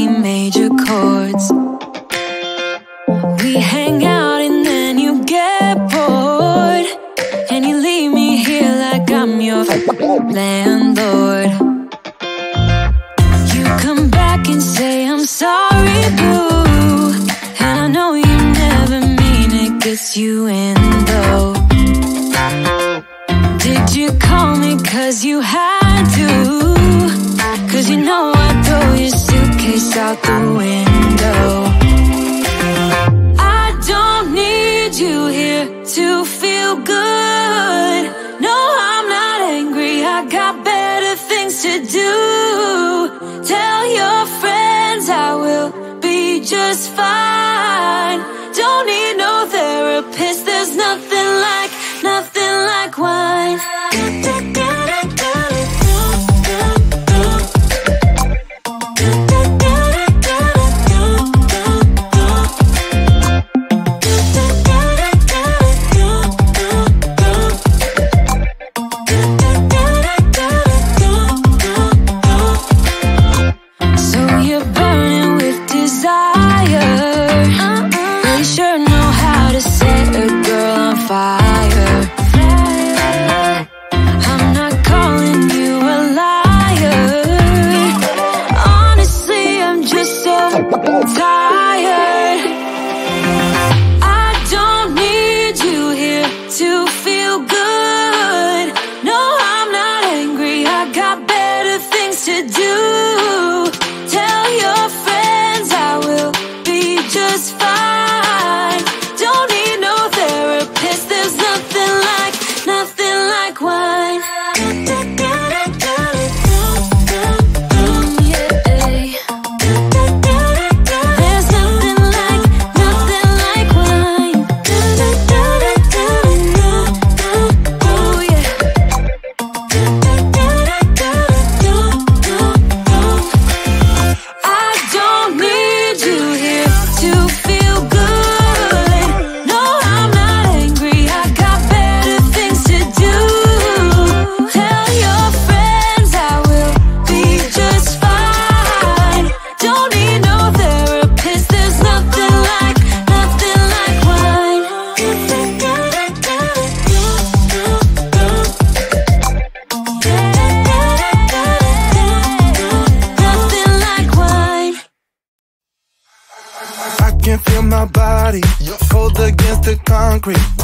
C major chords. We hang out and then you get bored, and you leave me here like I'm your landlord. You come back and say I'm sorry, boo, and I know you never mean it, gets you in though. Did you call me cause you had to? Cause you know I'd throw your suitcase out the window. I don't need you here to feel good. No, I'm not angry, I got better things to do. Tell your friends I will be just fine. Don't need no therapist, there's nothing like wine.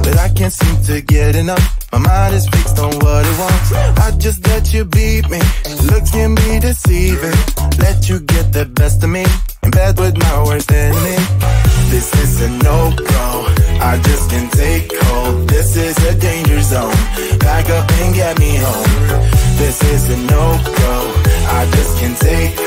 But I can't seem to get enough. My mind is fixed on what it wants. I just let you beat me. Looks can be deceiving. Let you get the best of me. In bed with my worst enemy. This is a no-go. I just can't take hold. This is a danger zone. Back up and get me home. This is a no-go. I just can't take